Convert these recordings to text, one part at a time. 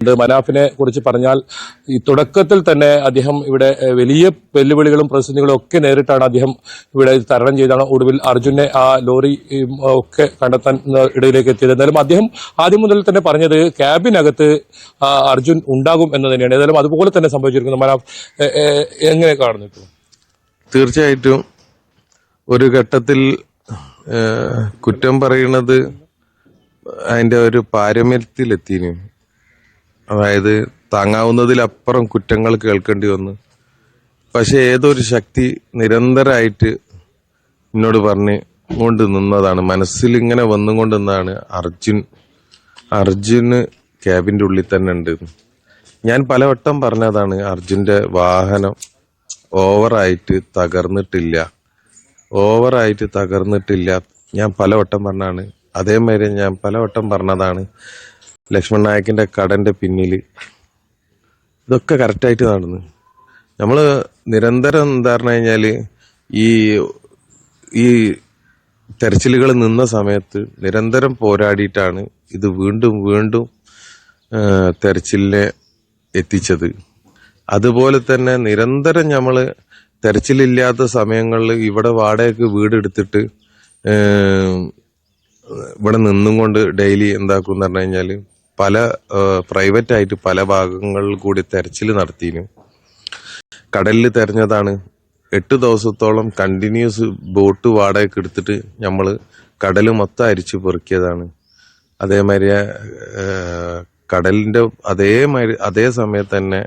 മനാഫിനെ കുറിച്ച് പറഞ്ഞാൽ ഈ തുടക്കത്തിൽ തന്നെ അദ്ദേഹം ഇവിടെ വലിയ വെല്ലുവിളികളും പ്രതിസന്ധികളും ഒക്കെ നേരിട്ടാണ് അദ്ദേഹം ഇവിടെ തരണം ചെയ്താണ് ഒടുവിൽ അർജുനെ ആ ലോറി ഒക്കെ കണ്ടെത്താൻ ഇടയിലേക്ക് എത്തിയത്. എന്തായാലും അദ്ദേഹം ആദ്യം മുതൽ തന്നെ പറഞ്ഞത് ക്യാബിനകത്ത് അർജുൻ ഉണ്ടാകും എന്ന് തന്നെയാണ്. ഏതായാലും അതുപോലെ തന്നെ സംഭവിച്ചിരിക്കുന്നു. മനാഫ് എങ്ങനെ കാണുന്നു ഇപ്പോൾ? തീർച്ചയായിട്ടും ഒരു ഘട്ടത്തിൽ കുറ്റം പറയുന്നത് അതിന്റെ ഒരു പാരമ്യത്തിലെത്തിനു. അതായത് താങ്ങാവുന്നതിലപ്പുറം കുറ്റങ്ങൾ കേൾക്കേണ്ടി വന്നു. പക്ഷെ ഏതൊരു ശക്തി നിരന്തരമായിട്ട് എന്നോട് പറഞ്ഞ് കൊണ്ട് നിന്നതാണ്, മനസ്സിൽ ഇങ്ങനെ വന്നുകൊണ്ട് നിന്നതാണ് അർജുന് ക്യാബിന്റെ ഉള്ളിൽ തന്നെ ഉണ്ട്. ഞാൻ പലവട്ടം പറഞ്ഞതാണ്, അർജുന്റെ വാഹനം ഓവറായിട്ട് തകർന്നിട്ടില്ല. ഞാൻ പലവട്ടം പറഞ്ഞാണ്. അതേമാതിരി ഞാൻ പലവട്ടം പറഞ്ഞതാണ്, ലക്ഷ്മൺ നായക്കിന്റെ കടന്റെ പിന്നിൽ ഇതൊക്കെ കറക്റ്റായിട്ട് നടന്നു. നമ്മള് നിരന്തരം എന്താ പറഞ്ഞു കഴിഞ്ഞാല് ഈ തെരച്ചിലുകൾ നിന്ന സമയത്ത് നിരന്തരം പോരാടിയിട്ടാണ് ഇത് വീണ്ടും തെരച്ചിലിനെ എത്തിച്ചത്. അതുപോലെ തന്നെ നിരന്തരം നമ്മള് തെരച്ചിലില്ലാത്ത സമയങ്ങളിൽ ഇവിടെ വാടകയ്ക്ക് വീടെടുത്തിട്ട് ഇവിടെ നിന്നും കൊണ്ട് ഡെയിലി എന്താക്കും എന്ന് പറഞ്ഞു കഴിഞ്ഞാല് പല പ്രൈവറ്റ് ആയിട്ട് പല ഭാഗങ്ങളിൽ കൂടി തെരച്ചിൽ നടത്തിയിരുന്നു. കടലിൽ തെരഞ്ഞതാണ്. 8 ദിവസത്തോളം കണ്ടിന്യൂസ് ബോട്ട് വാടകയ്ക്ക് എടുത്തിട്ട് നമ്മള് കടല് മൊത്തം അരിച്ചു പെറുക്കിയതാണ്. അതേമാതിരി കടലിന്റെ അതേ സമയത്ത് തന്നെ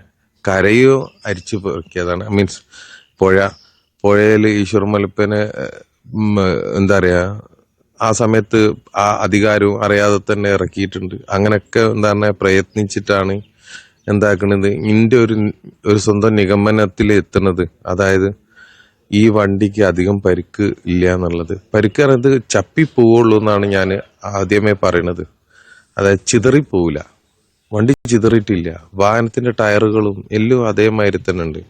കരയോ അരിച്ചു പെറുക്കിയതാണ്. മീൻസ് പുഴയില് ഈശ്വർ മലപ്പനെ എന്താ പറയാ, ആ സമയത്ത് ആ അധികാരവും അറിയാതെ തന്നെ ഇറക്കിയിട്ടുണ്ട്. അങ്ങനെയൊക്കെ എന്താ പറഞ്ഞാൽ പ്രയത്നിച്ചിട്ടാണ് എന്താക്കണത്, ഇന്റെ ഒരു സ്വന്തം നിഗമനത്തിൽ എത്തുന്നത്. അതായത് ഈ വണ്ടിക്ക് അധികം പരിക്ക് ഇല്ല എന്നുള്ളത്. പരിക്ക് പറയുന്നത് ചപ്പി പോവുള്ളൂ എന്നാണ് ഞാൻ ആദ്യമേ പറയണത്. അതായത് ചിതറിപ്പോവില്ല, വണ്ടി ചിതറിയിട്ടില്ല. വാഹനത്തിന്റെ ടയറുകളും എല്ലാം അതേമാതിരി തന്നെ ഉണ്ട്.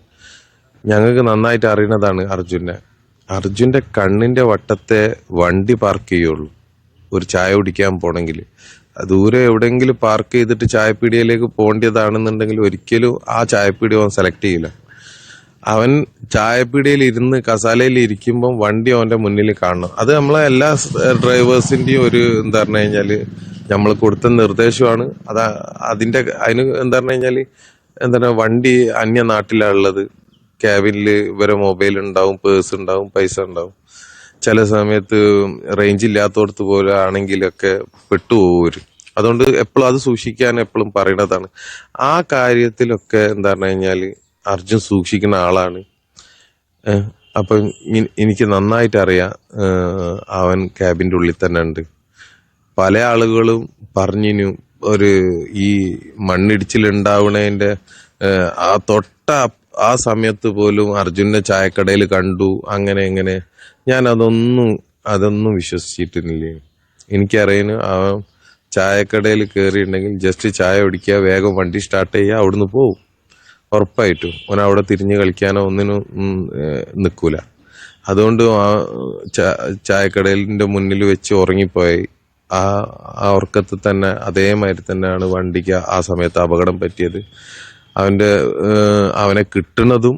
ഞങ്ങൾക്ക് നന്നായിട്ട് അറിയുന്നതാണ് അർജുന്റെ കണ്ണിന്റെ വട്ടത്തെ വണ്ടി പാർക്ക് ചെയ്യുള്ളൂ. ഒരു ചായ കുടിക്കാൻ പോണെങ്കിൽ ദൂരെ എവിടെയെങ്കിലും പാർക്ക് ചെയ്തിട്ട് ചായപ്പീടിയയിലേക്ക് പോകേണ്ടതാണെന്നുണ്ടെങ്കിൽ ഒരിക്കലും ആ ചായപ്പീടിയ അവൻ സെലക്ട് ചെയ്യില്ല. അവൻ ചായപ്പീടിയയിൽ ഇരുന്ന് കസാലയിൽ ഇരിക്കുമ്പം വണ്ടി അവന്റെ മുന്നിൽ കാണണം. അത് നമ്മളെ എല്ലാ ഡ്രൈവേഴ്സിന്റെയും ഒരു എന്താ പറഞ്ഞു കഴിഞ്ഞാല് നമ്മൾ കൊടുത്ത നിർദ്ദേശമാണ്. അതിന് എന്താ പറഞ്ഞു കഴിഞ്ഞാല് എന്താണ്, വണ്ടി അന്യ നാട്ടിലാണുള്ളത്. ക്യാബിനില് ഇവരെ മൊബൈൽ ഉണ്ടാവും, പേഴ്സ് ഉണ്ടാവും, പൈസ ഉണ്ടാവും. ചില സമയത്ത് റേഞ്ച് ഇല്ലാത്തടത്ത് പോലെ ആണെങ്കിലൊക്കെ പെട്ടുപോകും. അതുകൊണ്ട് എപ്പോഴും അത് സൂക്ഷിക്കാൻ എപ്പോഴും പറയണതാണ്. ആ കാര്യത്തിലൊക്കെ എന്താ പറഞ്ഞു കഴിഞ്ഞാല് അർജുൻ സൂക്ഷിക്കുന്ന ആളാണ്. അപ്പൊ എനിക്ക് നന്നായിട്ട് അറിയാം അവൻ ക്യാബിന്റെ ഉള്ളിൽ തന്നെ ഉണ്ട്. പല ആളുകളും പറഞ്ഞിനു ഈ മണ്ണിടിച്ചിലുണ്ടാവണതിന്റെ ആ സമയത്ത് പോലും അർജുനെ ചായക്കടയിൽ കണ്ടു, അങ്ങനെ ഞാൻ അതൊന്നും വിശ്വസിച്ചിട്ടില്ല. എനിക്കറിയുന്നു അവൻ ചായക്കടയിൽ കയറിയിട്ടുണ്ടെങ്കിൽ ജസ്റ്റ് ചായ കുടിക്കുക, വേഗം വണ്ടി സ്റ്റാർട്ട് ചെയ്യുക, അവിടുന്ന് പോവും. ഉറപ്പായിട്ടും അവൻ അവിടെ തിരിഞ്ഞു കളിക്കാനോ ഒന്നിനും നിൽക്കൂല. അതുകൊണ്ട് ചായക്കടലിന്റെ മുന്നിൽ വെച്ച് ഉറങ്ങിപ്പോയി. ആ ഉറക്കത്തിൽ തന്നെ അതേമാതിരി തന്നെയാണ് വണ്ടിക്ക് ആ സമയത്ത് അപകടം പറ്റിയത്. അവനെ കിട്ടുന്നതും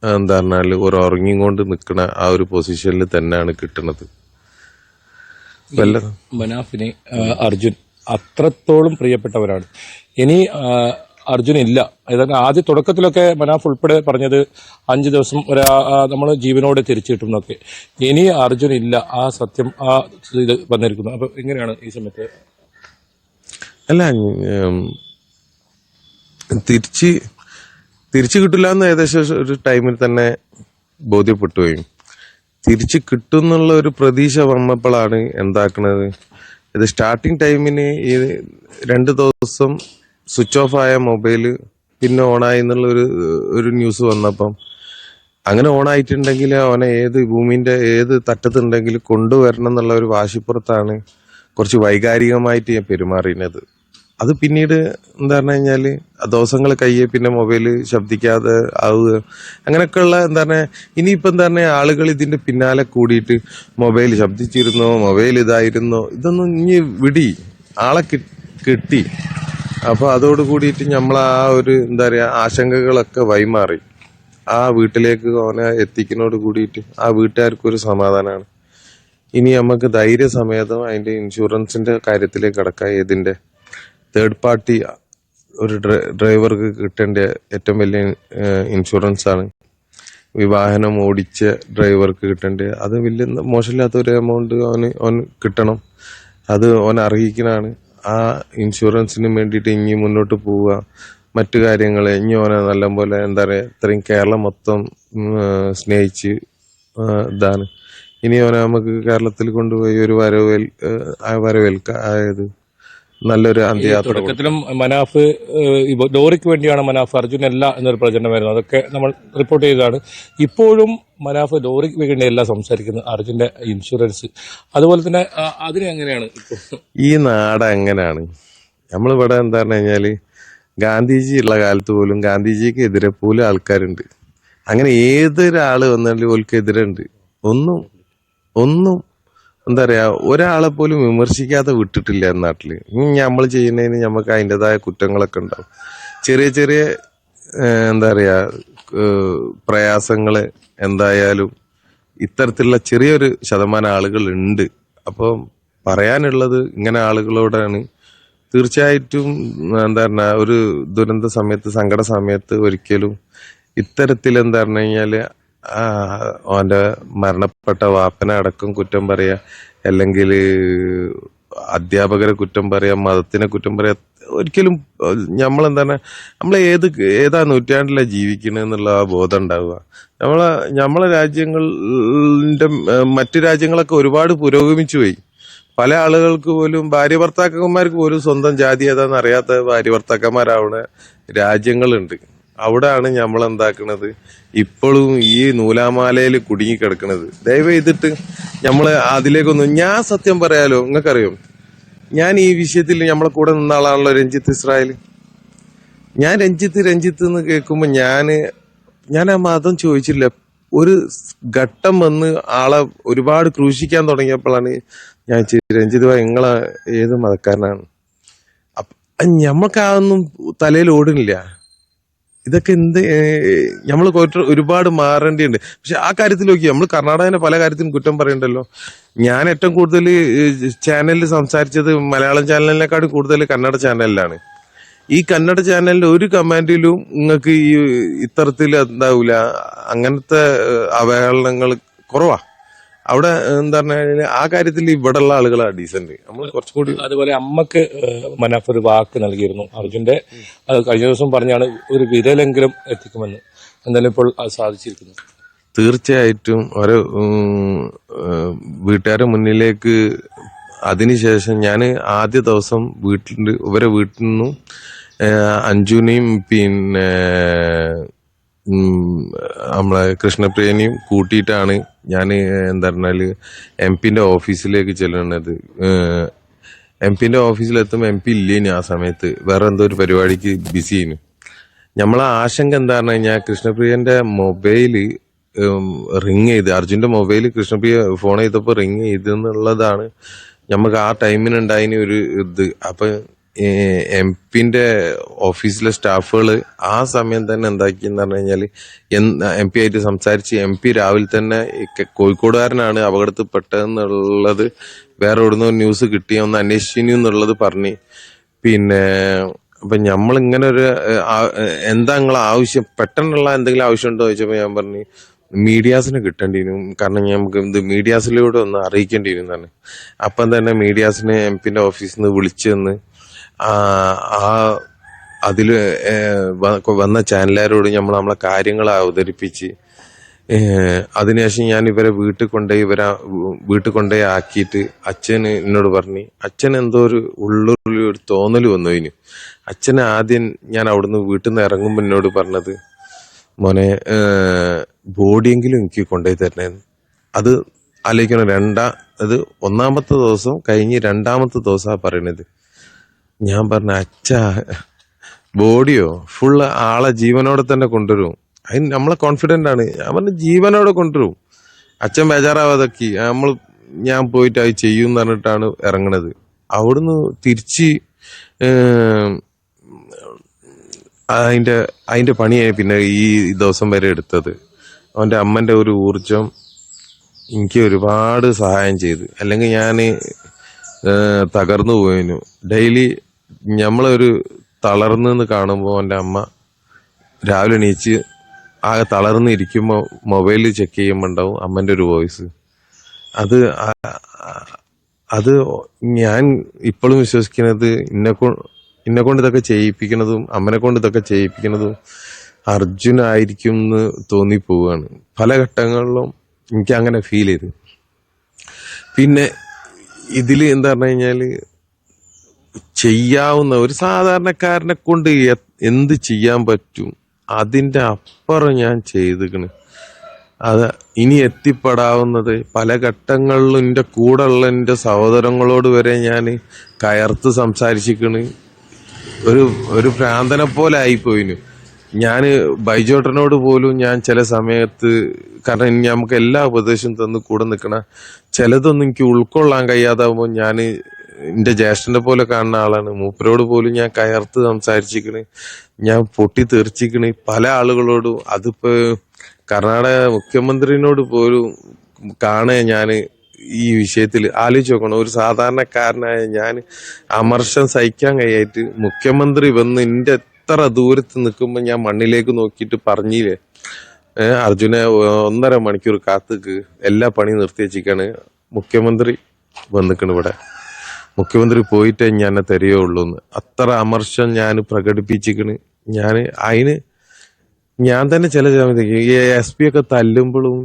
എന്താ പറഞ്ഞാല് ഒരു ഉറങ്ങിക്കൊണ്ട് നിൽക്കണ ആ ഒരു പൊസിഷനിൽ തന്നെയാണ് കിട്ടുന്നത്. മനാഫിന് അർജുൻ അത്രത്തോളം പ്രിയപ്പെട്ടവരാണ്. ഇനി അർജുൻ ഇല്ല. അതായത് ആദ്യ തുടക്കത്തിലൊക്കെ മനാഫ് ഉൾപ്പെടെ പറഞ്ഞത് 5 ദിവസം നമ്മൾ ജീവനോടെ തിരിച്ചു കിട്ടും എന്നൊക്കെ. ഇനി അർജുൻ ഇല്ല, ആ സത്യം ഇത് വന്നിരിക്കുന്നു. അപ്പൊ എങ്ങനെയാണ് ഈ സമയത്ത്? അല്ല, തിരിച്ചു കിട്ടില്ല എന്ന് ഏകദേശം ഒരു ടൈമിൽ തന്നെ ബോധ്യപ്പെട്ടു പോയി. തിരിച്ചു കിട്ടും എന്നുള്ള ഒരു പ്രതീക്ഷ വന്നപ്പോഴാണ് എന്താക്കണത്, ഇത് സ്റ്റാർട്ടിങ് ടൈമിന് ഈ 2 ദിവസം സ്വിച്ച് ഓഫ് ആയ മൊബൈല് പിന്നെ ഓണായി എന്നുള്ള ഒരു ന്യൂസ് വന്നപ്പം, അങ്ങനെ ഓണായിട്ടുണ്ടെങ്കിൽ അവനെ ഭൂമിന്റെ ഏത് തട്ടത്തുണ്ടെങ്കിൽ കൊണ്ടുവരണം എന്നുള്ള ഒരു വാശിപ്പുറത്താണ് കുറച്ച് വൈകാരികമായിട്ട് ഞാൻ പെരുമാറിയത്. അത് പിന്നീട് എന്താ പറഞ്ഞു കഴിഞ്ഞാല് ദിവസങ്ങൾ കഴിയെ പിന്നെ മൊബൈല് ശബ്ദിക്കാതെ ആവുക, അങ്ങനെയൊക്കെയുള്ള എന്താ പറഞ്ഞ. ഇനിയിപ്പോ എന്താ പറഞ്ഞ, ആളുകൾ ഇതിന്റെ പിന്നാലെ കൂടിയിട്ട് മൊബൈൽ ശബ്ദിച്ചിരുന്നോ, മൊബൈൽ ഇതായിരുന്നോ, ഇതൊന്നും ഇനി വിടി. ആളെ കിട്ടി. അപ്പൊ അതോട് കൂടിയിട്ട് നമ്മൾ ആ ഒരു എന്താ പറയാ ആശങ്കകളൊക്കെ വൈമാറി. ആ വീട്ടിലേക്ക് ഓനെ എത്തിക്കുന്നതോട് കൂടിയിട്ട് ആ വീട്ടുകാർക്ക് ഒരു സമാധാനമാണ്. ഇനി നമുക്ക് ധൈര്യസമേതം അതിന്റെ ഇൻഷുറൻസിന്റെ കാര്യത്തിലേക്ക് കടക്കാം. ഇതിന്റെ തേർഡ് പാർട്ടി ഒരു ഡ്രൈവർക്ക് കിട്ടേണ്ട ഏറ്റവും വലിയ ഇൻഷുറൻസ് ആണ്. ഈ വാഹനം ഓടിച്ച ഡ്രൈവർക്ക് കിട്ടേണ്ട അത് വലിയ മോശമില്ലാത്ത ഒരു എമൗണ്ട് ഓന് കിട്ടണം. അത് ഓൻ അർഹിക്കുന്നതാണ്. ആ ഇൻഷുറൻസിന് വേണ്ടിയിട്ട് ഇനി മുന്നോട്ട് പോവുക, മറ്റു കാര്യങ്ങൾ ഇനി ഓനെ നല്ലപോലെ എന്താ പറയുക ഇത്രയും കേരളം മൊത്തം സ്നേഹിച്ച് ഇതാണ്. ഇനി ഓനെ നമുക്ക് കേരളത്തിൽ കൊണ്ടുപോയി ഒരു വരവേൽക്കായത് നല്ലൊരു അന്ത്യയാത്ര. തുടക്കത്തിലും മനാഫ് ലോറിക്ക് വേണ്ടിയാണ് മനാഫ് അർജുനല്ല എന്നൊരു പ്രചരണമായിരുന്നു. അതൊക്കെ നമ്മൾ റിപ്പോർട്ട് ചെയ്തതാണ്. ഇപ്പോഴും മനാഫ് ലോറിക്ക് വേണ്ടിയല്ല സംസാരിക്കുന്നത്, അർജുന്റെ ഇൻഷുറൻസ്. അതുപോലെ തന്നെ അതിന് എങ്ങനെയാണ് ഇപ്പോൾ ഈ നാട് എങ്ങനെയാണ്? നമ്മളിവിടെ എന്താ പറഞ്ഞു കഴിഞ്ഞാല് ഗാന്ധിജി ഉള്ള കാലത്ത് പോലും ഗാന്ധിജിക്ക് എതിരെ പോലും ആൾക്കാരുണ്ട്. അങ്ങനെ ഏതൊരാള് വന്നാലും ഓൽക്ക് എതിരുണ്ട്. ഒന്നും എന്താ പറയാ ഒരാളെ പോലും വിമർശിക്കാതെ വിട്ടിട്ടില്ല നാട്ടില്. നമ്മൾ ചെയ്യുന്നതിന് നമുക്ക് അതിൻ്റെതായ കുറ്റങ്ങളൊക്കെ ഉണ്ടാവും. ചെറിയ ചെറിയ എന്താ പറയാ പ്രയാസങ്ങള് എന്തായാലും ഇത്തരത്തിലുള്ള ചെറിയൊരു ശതമാനം ആളുകൾ ഉണ്ട്. അപ്പം പറയാനുള്ളത് ഇങ്ങനെ ആളുകളോടാണ്. തീർച്ചയായിട്ടും എന്താ പറഞ്ഞ ഒരു ദുരന്ത സമയത്ത് സങ്കട സമയത്ത് ഒരിക്കലും ഇത്തരത്തിൽ എന്താ പറഞ്ഞു കഴിഞ്ഞാല് അവന്റെ മരണപ്പെട്ട വാപ്പനെ അടക്കം കുറ്റം പറയാ, അല്ലെങ്കിൽ അധ്യാപകരെ കുറ്റം പറയാ, മതത്തിനെ കുറ്റം പറയാ, ഒരിക്കലും നമ്മളെന്താണ് ഏതാ നൂറ്റാണ്ടിലാണ് ജീവിക്കുന്നത് എന്നുള്ള ആ ബോധം ഉണ്ടാവുക. നമ്മളെ രാജ്യങ്ങളുടെ മറ്റു രാജ്യങ്ങളൊക്കെ ഒരുപാട് പുരോഗമിച്ചു പോയി. പല ആളുകൾക്ക് പോലും ഭാര്യ ഭർത്താക്കന്മാർക്ക് പോലും സ്വന്തം ജാതി ഏതാന്ന് അറിയാത്ത ഭാര്യ ഭർത്താക്കന്മാരാവുന്ന രാജ്യങ്ങളുണ്ട്. അവിടെയാണ് നമ്മൾ എന്താക്കുന്നത് ഇപ്പോഴും ഈ നൂലാമാലയിൽ കുടുങ്ങിക്കിടക്കുന്നത്. ദയവ് ചെയ്തിട്ട് നമ്മള് അതിലേക്കൊന്നും, ഞാൻ സത്യം പറയാലോ നിങ്ങൾക്കറിയോ, ഞാൻ ഈ വിഷയത്തിൽ നമ്മളെ കൂടെ നിന്ന ആളാണല്ലോ രഞ്ജിത്ത് ഇസ്രായേൽ. ഞാൻ രഞ്ജിത്ത് എന്ന് കേൾക്കുമ്പോ ഞാൻ ആ മതം ചോദിച്ചില്ല. ഒരു ഘട്ടം വന്ന് ആളെ ഒരുപാട് ക്രൂശിക്കാൻ തുടങ്ങിയപ്പോഴാണ് ഞാൻ രഞ്ജിത്ത് ഭായി നിങ്ങളെ ഏത് മതക്കാരനാണ്. ഞമ്മക്ക് അതൊന്നും തലയിൽ ഓടുന്നില്ല. ഇതൊക്കെ നമ്മൾ ഒരുപാട് മാറേണ്ടിയുണ്ട്. പക്ഷെ ആ കാര്യത്തിൽ നോക്കി നമ്മൾ കർണാടകനെ പല കാര്യത്തിനും കുറ്റം പറയണ്ടല്ലോ. ഞാൻ ഏറ്റവും കൂടുതൽ ചാനലിൽ സംസാരിച്ചത് മലയാളം ചാനലിനെക്കാളും കൂടുതൽ കന്നഡ ചാനലിലാണ്. ഈ കന്നഡ ചാനലിന്റെ ഒരു കമാൻഡിലും നിങ്ങൾക്ക് ഈ ഇത്തരത്തിൽ എന്താവൂല, അങ്ങനത്തെ അവഹേളനങ്ങൾ കുറവാ. അവിടെ എന്താ പറഞ്ഞാൽ ആ കാര്യത്തിൽ ഇവിടെ ഉള്ള ആളുകളാണ് ഡീസന്റ്. നമ്മൾ കുറച്ചും കൂടി. അതുപോലെ അമ്മക്ക് മനാഫ് ഒരു വാക്ക് നൽകിയിരുന്നു അർജുന്റെ. അത് കഴിഞ്ഞ ദിവസം പറഞ്ഞാണ് ഒരു വിരലെങ്കിലും എത്തിക്കുമെന്ന്. എന്തായാലും ഇപ്പോൾ അത് സാധിച്ചിരിക്കുന്നു. തീർച്ചയായിട്ടും ഒരു വീട്ടുകാരുടെ മുന്നിലേക്ക് അതിനുശേഷം ഞാൻ ആദ്യ ദിവസം ഇവരെ വീട്ടിൽ നിന്നും അഞ്ജുനെയും പിന്നെ നമ്മളെ കൃഷ്ണപ്രിയനെയും കൂട്ടിയിട്ടാണ് ഞാൻ എന്താ പറഞ്ഞാല് MP ഓഫീസിലേക്ക് ചെല്ലുന്നത്. MP ഓഫീസിലെത്തുമ്പോൾ MP ഇല്ലേനു ആ സമയത്ത്, വേറെ എന്തോ ഒരു പരിപാടിക്ക് ബിസി ആയിരുന്നു. നമ്മളെ ആശങ്ക എന്താ പറഞ്ഞു കഴിഞ്ഞാൽ കൃഷ്ണപ്രിയന്റെ മൊബൈല് റിങ് ചെയ്ത്, അർജുന്റെ മൊബൈല് കൃഷ്ണപ്രിയ ഫോൺ ചെയ്തപ്പോ റിങ് ചെയ്തെന്നുള്ളതാണ് നമുക്ക് ആ ടൈമിനുണ്ടായിന് ഒരു ഇത്. അപ്പൊ MP ഓഫീസിലെ സ്റ്റാഫുകള് ആ സമയം തന്നെ എന്താക്കിയെന്ന് പറഞ്ഞു കഴിഞ്ഞാല് MP ആയിട്ട് സംസാരിച്ച് MP രാവിലെ തന്നെ കോഴിക്കോടുകാരനാണ് അപകടത്തിൽപ്പെട്ടതെന്നുള്ളത് വേറെ എവിടുന്നോ ന്യൂസ് കിട്ടി, ഒന്ന് അന്വേഷിച്ചു എന്നുള്ളത് പറഞ്ഞ്. പിന്നെ അപ്പൊ നമ്മളിങ്ങനെ ഒരു എന്താ നിങ്ങളെ ആവശ്യം, പെട്ടെന്നുള്ള എന്തെങ്കിലും ആവശ്യമുണ്ടോ ചോദിച്ചപ്പോ ഞാൻ പറഞ്ഞു മീഡിയാസിന് കിട്ടേണ്ടിയിരുന്നു, കാരണം നമുക്ക് ഇത് മീഡിയാസിലൂടെ ഒന്ന് അറിയിക്കേണ്ടിയിരുന്നു തന്നെ. അപ്പം തന്നെ മീഡിയാസിനെ MP ഓഫീസിൽ നിന്ന് വിളിച്ചെന്ന് അതില് വന്ന ചാനലുകാരോട് നമ്മളെ കാര്യങ്ങൾ അവതരിപ്പിച്ച് അതിനുശേഷം ഞാൻ ഇവരെ വീട്ടിൽ കൊണ്ടുപോയി ആക്കിയിട്ട് അച്ഛന് എന്നോട് പറഞ്ഞു. അച്ഛൻ എന്തോ ഒരു ഉള്ളിൽ ഒരു തോന്നൽ വന്നു അതിന്. അച്ഛന് ആദ്യം ഞാൻ അവിടുന്ന് വീട്ടിൽ നിന്ന് ഇറങ്ങുമ്പോൾ എന്നോട് പറഞ്ഞത്, മോനെ ബോഡിയെങ്കിലും എനിക്ക് കൊണ്ടുപോയി തരണേന്ന്. അത് ആലോചിക്കണം. അത് ഒന്നാമത്തെ ദിവസം കഴിഞ്ഞ് രണ്ടാമത്തെ ദിവസമാണ് പറയണത്. ഞാൻ പറഞ്ഞ അച്ഛാ ബോഡിയോ ഫുള്ള് ആളെ ജീവനോടെ തന്നെ കൊണ്ടുവരും, അതിന് നമ്മളെ കോൺഫിഡന്റ് ആണ്. ഞാൻ പറഞ്ഞ ജീവനോടെ കൊണ്ടുവരും, അച്ഛൻ ബേജാറാവാതൊക്കെ ഞാൻ പോയിട്ട് അത് ചെയ്യും എന്ന് പറഞ്ഞിട്ടാണ് ഇറങ്ങണത്. അവിടുന്ന് തിരിച്ച് അതിന്റെ അതിന്റെ പണിയായി പിന്നെ ഈ ദിവസം വരെ എടുത്തത്. അവന്റെ അമ്മന്റെ ഒരു ഊർജം എനിക്ക് ഒരുപാട് സഹായം ചെയ്തു. അല്ലെങ്കിൽ ഞാൻ തകർന്നു പോയിനു. ഡെയിലി നമ്മളൊരു തളർന്നെന്ന് കാണുമ്പോൾ എൻ്റെ അമ്മ രാവിലെ എണീച്ച് ആകെ തളർന്നിരിക്കുമ്പോൾ മൊബൈലിൽ ചെക്ക് ചെയ്യുമ്പോൾ ഉണ്ടാവും അമ്മന്റെ ഒരു വോയിസ്. അത് അത് ഞാൻ ഇപ്പോഴും വിശ്വസിക്കുന്നത് എന്നെ കൊണ്ട് ഇതൊക്കെ ചെയ്യിപ്പിക്കുന്നതും അമ്മനെ കൊണ്ട് ഇതൊക്കെ ചെയ്യിപ്പിക്കുന്നതും അർജുനായിരിക്കും എന്ന് തോന്നിപ്പോവാണ്. പല ഘട്ടങ്ങളിലും എനിക്ക് അങ്ങനെ ഫീൽ ചെയ്തു. പിന്നെ ഇതില് എന്താ പറഞ്ഞു കഴിഞ്ഞാല് ചെയ്യാവുന്ന ഒരു സാധാരണക്കാരനെ കൊണ്ട് എന്ത് ചെയ്യാൻ പറ്റും അതിന്റെ അപ്പുറം ഞാൻ ചെയ്തിക്കണ്. അത് ഇനി എത്തിപ്പെടാവുന്നത് പല ഘട്ടങ്ങളിലും എൻ്റെ കൂടെ ഉള്ള എൻ്റെ സഹോദരങ്ങളോട് വരെ ഞാൻ കയർത്ത് സംസാരിച്ചിക്കണ്. ഒരു ഭ്രാന്തനെ പോലെ ആയിപ്പോയിന് ഞാൻ. ബൈജോട്ടനോട് പോലും ഞാൻ ചില സമയത്ത്, കാരണം ഇനി നമുക്ക് എല്ലാ ഉപദേശവും തന്ന് കൂടെ നിൽക്കണ ചിലതൊന്നും എനിക്ക് ഉൾക്കൊള്ളാൻ കഴിയാതാവുമ്പോൾ ഞാൻ എന്റെ ജ്യേഷ്ഠന്റെ പോലെ കാണുന്ന ആളാണ്. മൂപ്പരോട് പോലും ഞാൻ കയർത്ത് സംസാരിച്ചിക്കണ്, ഞാൻ പൊട്ടി തെറിച്ചിക്കണ് പല ആളുകളോടും. അതിപ്പോ കർണാടക മുഖ്യമന്ത്രിനോട് പോലും കാണേ ഞാൻ ഈ വിഷയത്തിൽ ആലോചിച്ച് നോക്കണം. ഒരു സാധാരണക്കാരനായ ഞാൻ അമർഷം സഹിക്കാൻ കഴിയായിട്ട് മുഖ്യമന്ത്രി വന്ന് എന്റെ എത്ര ദൂരത്ത് നിൽക്കുമ്പോ ഞാൻ മണ്ണിലേക്ക് നോക്കിയിട്ട് പറഞ്ഞില്ലേ, അർജുനെ 1.5 മണിക്കൂർ കാത്തുക്ക്, എല്ലാ പണിയും നിർത്തി വെച്ചിക്കാണ്, മുഖ്യമന്ത്രി വന്നിക്കണ് ഇവിടെ, മുഖ്യമന്ത്രി പോയിട്ടേ ഞാൻ തരികയുള്ളൂന്ന്. അത്ര അമർഷം ഞാൻ പ്രകടിപ്പിച്ചിക്കണ്. അതിന് ഞാൻ തന്നെ ചില സമയത്ത് ഈ SP ഒക്കെ തല്ലുമ്പോഴും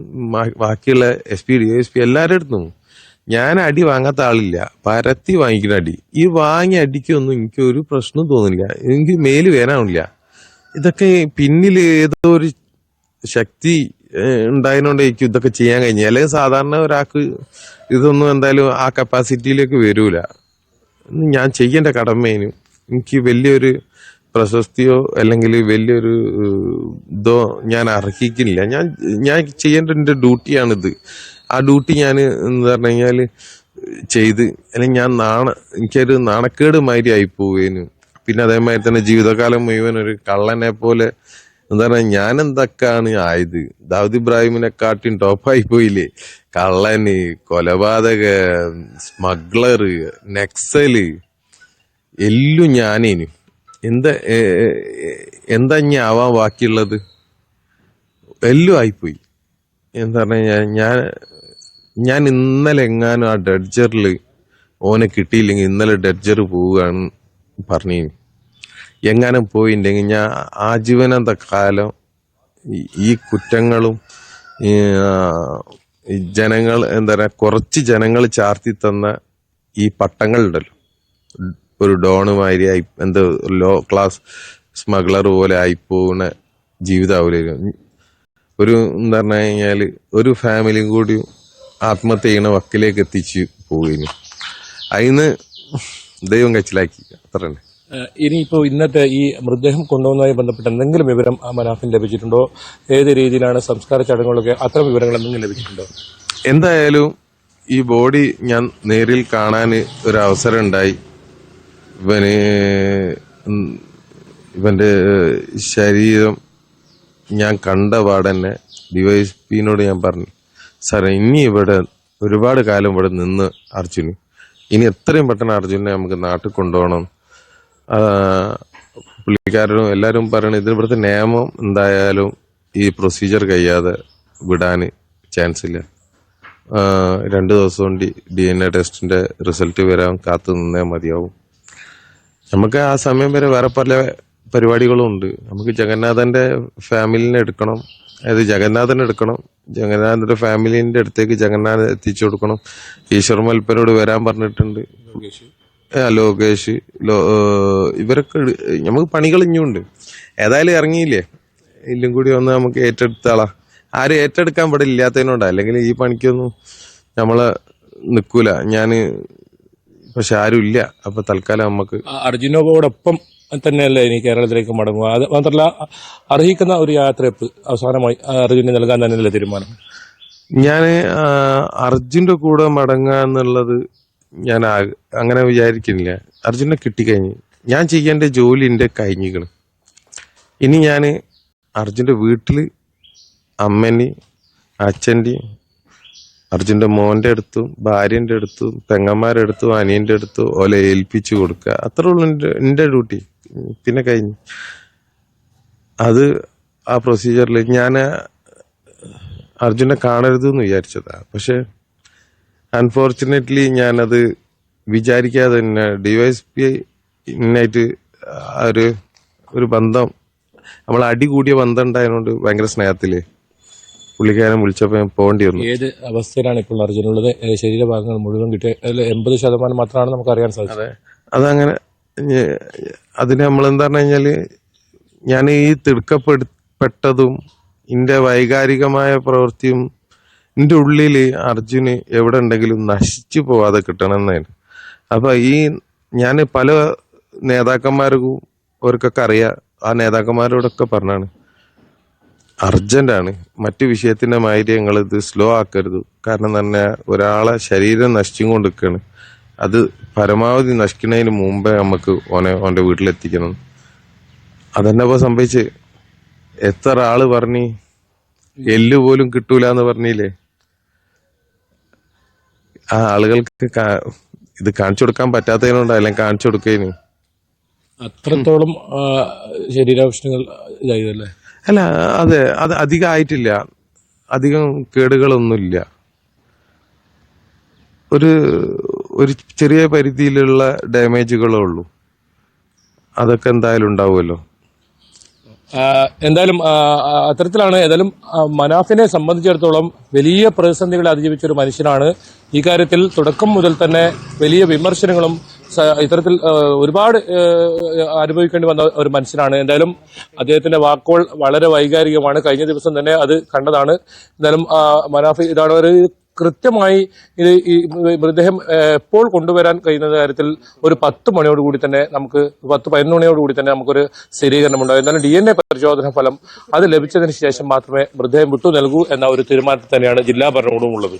ബാക്കിയുള്ള SP DSP എല്ലാവരുടെ അടുത്തും ഞാൻ അടി വാങ്ങാത്ത ആളില്ല, പരത്തി വാങ്ങിക്കുന്ന അടി. ഈ വാങ്ങിയ അടിക്കൊന്നും എനിക്ക് ഒരു പ്രശ്നം തോന്നില്ല, എനിക്ക് മേല് വേനാവില്ല. ഇതൊക്കെ പിന്നിൽ ഏതോ ഒരു ശക്തി ഉണ്ടായതുകൊണ്ടായിരിക്കും ഇതൊക്കെ ചെയ്യാൻ കഴിഞ്ഞു. അല്ലെങ്കിൽ സാധാരണ ഒരാൾക്ക് ഇതൊന്നും എന്തായാലും ആ കപ്പാസിറ്റിയിലേക്ക് വരൂല. ഞാൻ ചെയ്യേണ്ട കടമേനും എനിക്ക് വലിയൊരു പ്രശസ്തിയോ അല്ലെങ്കിൽ വലിയൊരു ഇതോ ഞാൻ അർഹിക്കുന്നില്ല. ഞാൻ ചെയ്യേണ്ട എന്റെ ഡ്യൂട്ടിയാണിത്. ആ ഡ്യൂട്ടി ഞാൻ എന്താ പറഞ്ഞു കഴിഞ്ഞാല് ചെയ്ത്, അല്ലെങ്കിൽ എനിക്കൊരു നാണക്കേട് മാതിരി ആയി പോവേനു. പിന്നെ അതേമാതിരി തന്നെ ജീവിതകാലം മുഴുവൻ ഒരു കള്ളനെ പോലെ എന്താ പറയാ, ഞാൻ എന്തൊക്കെയാണ് ആയത്. ദാവൂദ് ഇബ്രാഹിമിനെക്കാട്ടും ടോപ്പായി പോയില്ലേ. കള്ളന്, കൊലപാതക, സ്മഗ്ലറ്, നക്സല് എല്ലാം ഞാനേനു. എന്താ ഇനി ആവാൻ ബാക്കിയുള്ളത്? എല്ലാം ആയിപ്പോയി. എന്താ പറഞ്ഞ ഞാൻ ഇന്നലെ എങ്ങാനും ആ ഡഡ്ജറിൽ ഓനെ കിട്ടിയില്ലെങ്കിൽ ഇന്നലെ ഡഡ്ജർ പോവുകയാണ് പറഞ്ഞു. എങ്ങാനും പോയിണ്ടെങ്കിൽ ഞാൻ ആജീവനാന്ത കാലം ഈ കുറ്റങ്ങളും ജനങ്ങൾ എന്താ പറയാ, കുറച്ച് ജനങ്ങൾ ചാർത്തി തന്ന ഈ പട്ടങ്ങളുണ്ടല്ലോ, ഒരു ഡോണുമാതിരി എന്താ ലോ ക്ലാസ് സ്മഗ്ലർ പോലെ ആയിപ്പോകുന്ന ജീവിതാവൂലായിരുന്നു. ഒരു എന്താ പറഞ്ഞു കഴിഞ്ഞാല് ഒരു ഫാമിലിയും കൂടി ആത്മഹത്യ ചെയ്യണ വക്കിലേക്ക് എത്തിച്ച് പോവുകയും അതിന് ദൈവം കച്ചിലാക്കി. അത്ര തന്നെ. ഇനിയിപ്പോ ഇന്നത്തെ ഈ മൃതദേഹം കൊണ്ടുവന്നതുമായി ബന്ധപ്പെട്ട എന്തെങ്കിലും വിവരം മനാഫിന് ലഭിച്ചിട്ടുണ്ടോ? ഏത് രീതിയിലാണ് സംസ്കാര ചടങ്ങുകളൊക്കെ, അത്തരം വിവരങ്ങൾ എന്തെങ്കിലും ലഭിച്ചിട്ടുണ്ടോ? എന്തായാലും ഈ ബോഡി ഞാൻ നേരിൽ കാണാൻ ഒരു അവസരം ഉണ്ടായി. ഇവന്റെ ശരീരം ഞാൻ കണ്ട പാടന്നെ DYSPനോട് ഞാൻ പറഞ്ഞു, സാറേ ഇനി ഇവിടെ ഒരുപാട് കാലം ഇവിടെ നിന്ന് അർജുന്, ഇനി എത്രയും പെട്ടെന്ന് അർജുനെ നമുക്ക് നാട്ടിൽ കൊണ്ടുപോകണം. പുള്ളിക്കാരനും എല്ലാവരും പറയണത് ഇത് ഇവിടുത്തെ നിയമം എന്തായാലും ഈ പ്രൊസീജിയർ കഴിയാതെ വിടാൻ ചാൻസ് ഇല്ല. 2 ദിവസം കൊണ്ട് DNA ടെസ്റ്റിന്റെ റിസൾട്ട് വരാൻ കാത്തു നിന്നേ മതിയാവും. നമുക്ക് ആ സമയം വരെ വേറെ പല പരിപാടികളും ഉണ്ട്. നമുക്ക് ജഗന്നാഥന്റെ ഫാമിലിനെ എടുക്കണം, അതായത് ജഗന്നാഥനെ എടുക്കണം, ജഗന്നാഥന്റെ ഫാമിലിന്റെ അടുത്തേക്ക് ജഗന്നാഥ് എത്തിച്ചു കൊടുക്കണം. ഈശ്വർ മൽപ്പനോട് വരാൻ പറഞ്ഞിട്ടുണ്ട്, ലോകേഷ്, ഇവരൊക്കെ. നമുക്ക് പണികൾ ഇനിയുണ്ട്. ഏതായാലും ഇറങ്ങിയില്ലേ, എല്ലാം കൂടി ഒന്ന് നമുക്ക് ഏറ്റെടുത്താളാ. ആരും ഏറ്റെടുക്കാൻ ഇവിടെ ഇല്ലാത്തതിനോണ്ടാ, അല്ലെങ്കിൽ ഈ പണിക്കൊന്നും നമ്മള് നിക്കൂല. പക്ഷെ ആരും ഇല്ല. അപ്പൊ തൽക്കാലം നമുക്ക് അർജുനോടൊപ്പം തന്നെയല്ലേ ഇനി കേരളത്തിലേക്ക് മടങ്ങുക? അത് മാത്രമല്ല, അർഹിക്കുന്ന ഒരു യാത്രയപ്പ് അവസാനമായി അർജുനെ നൽകാൻ തന്നെയല്ലേ തീരുമാനം? ഞാൻ അർജുന്റെ കൂടെ മടങ്ങുക എന്നുള്ളത് ഞാൻ അങ്ങനെ വിചാരിക്കുന്നില്ല. അർജുനെ കിട്ടിക്കഴിഞ്ഞ് ഞാൻ ചെയ്യേണ്ട ജോലി എന്റെ കഴിഞ്ഞിക്കണ്. ഇനി ഞാൻ അർജുന്റെ വീട്ടില് അമ്മേന്റെയും അച്ഛന്റെയും അർജുന്റെ മോന്റെ അടുത്തും ഭാര്യന്റെ അടുത്തും പെങ്ങന്മാരുടെ അടുത്തും അനിയന്റെ അടുത്തും ഓലെ ഏൽപ്പിച്ചു കൊടുക്കുക. അത്രേ ഉള്ളൂ എന്റെ ഡ്യൂട്ടി. പിന്നെ കഴിഞ്ഞു. അത് ആ പ്രൊസീജിയറിൽ ഞാൻ അർജുനെ കാണരുതെന്ന് വിചാരിച്ചതാ. പക്ഷെ അൺഫോർച്ചുനേറ്റ്ലി ഞാനത് വിചാരിക്കാതെ തന്നെ ഡിവൈഎസ്പി ആയിട്ട് ഒരു ബന്ധം, നമ്മൾ അടി കൂടിയ ബന്ധം ഉണ്ടായതുകൊണ്ട് ഭയങ്കര സ്നേഹത്തില് പുള്ളിക്കാരൻ വിളിച്ചപ്പോ ഞാൻ പോകേണ്ടി വന്നു. ഏത് അവസ്ഥയിലാണ് ഇപ്പോൾ അർജുനുള്ളത്? ശരീരഭാഗങ്ങൾ മുഴുവൻ കിട്ടിയ 80% മാത്രമാണ് നമുക്ക് അറിയാൻ സാധിച്ചത്. അതെ, അതങ്ങനെ അതിന് നമ്മളെന്താ പറഞ്ഞു കഴിഞ്ഞാല് ഞാൻ ഈ തിടുക്കപ്പെട്ടതും എന്റെ വൈകാരികമായ പ്രവൃത്തിയും എന്റെ ഉള്ളില് അർജുന് എവിടെ ഉണ്ടെങ്കിലും നശിച്ചു പോവാതെ കിട്ടണം എന്നായിരുന്നു. അപ്പൊ ഞാൻ പല നേതാക്കന്മാർക്കും അവർക്കൊക്കെ അറിയാം. ആ നേതാക്കന്മാരോടൊക്കെ പറഞ്ഞാണ് അർജന്റാണ്, മറ്റു വിഷയത്തിന്റെ മാതിരി ഞങ്ങൾ ഇത് സ്ലോ ആക്കരുത്. കാരണം തന്നെ ഒരാളെ ശരീരം നശിച്ചും കൊണ്ടിരിക്കുകയാണ്. അത് പരമാവധി നശിക്കുന്നതിന് മുമ്പേ നമുക്ക് ഓന്റെ വീട്ടിലെത്തിക്കണം. അതന്നെ ഇപ്പൊ സംഭവിച്ച്. എത്ര ആള് പറഞ്ഞ് എല്ല് പോലും കിട്ടൂല എന്ന് പറഞ്ഞില്ലേ. ആ ആളുകൾക്ക് ഇത് കാണിച്ചു കൊടുക്കാൻ പറ്റാത്തതിനോണ്ടല്ലേ കാണിച്ചു കൊടുക്കേന്. അത്രത്തോളം ശരീരാവശങ്ങൾ ഇതായതല്ലേ? അല്ല, അതെ, അത് അധികം ആയിട്ടില്ല. അധികം കേടുകളൊന്നുമില്ല. ഒരു ചെറിയ പരിധിയിലുള്ള ഡാമേജുകളേ ഉള്ളൂ. അതൊക്കെ എന്തായാലും ഉണ്ടാവുമല്ലോ. എന്തായാലും അത്തരത്തിലാണ്. ഏതായാലും മനാഫിനെ സംബന്ധിച്ചിടത്തോളം വലിയ പ്രതിസന്ധികളെ അതിജീവിച്ച ഒരു മനുഷ്യനാണ്. ഈ കാര്യത്തിൽ തുടക്കം മുതൽ തന്നെ വലിയ വിമർശനങ്ങളും ഇത്തരത്തിൽ ഒരുപാട് അനുഭവിക്കേണ്ടി വന്ന ഒരു മനുഷ്യനാണ്. എന്തായാലും അദ്ദേഹത്തിന്റെ വാക്കുകൾ വളരെ വൈകാരികമാണ്. കഴിഞ്ഞ ദിവസം തന്നെ അത് കണ്ടതാണ്. എന്തായാലും മനാഫ് ഇതാണ് ഒരു കൃത്യമായി ഈ മൃതദേഹം എപ്പോൾ കൊണ്ടുവരാൻ കഴിയുന്ന കാര്യത്തിൽ ഒരു 10 മണിയോടുകൂടി തന്നെ നമുക്ക് 10-11 മണിയോടുകൂടി തന്നെ നമുക്കൊരു സ്ഥിരീകരണം ഉണ്ടാകും. എന്നാലും DNA പരിശോധന ഫലം അത് ലഭിച്ചതിന് ശേഷം മാത്രമേ മൃതദേഹം വിട്ടു നൽകൂ എന്ന ഒരു തീരുമാനത്തിൽ തന്നെയാണ് ജില്ലാ ഭരണകൂടം ഉള്ളത്.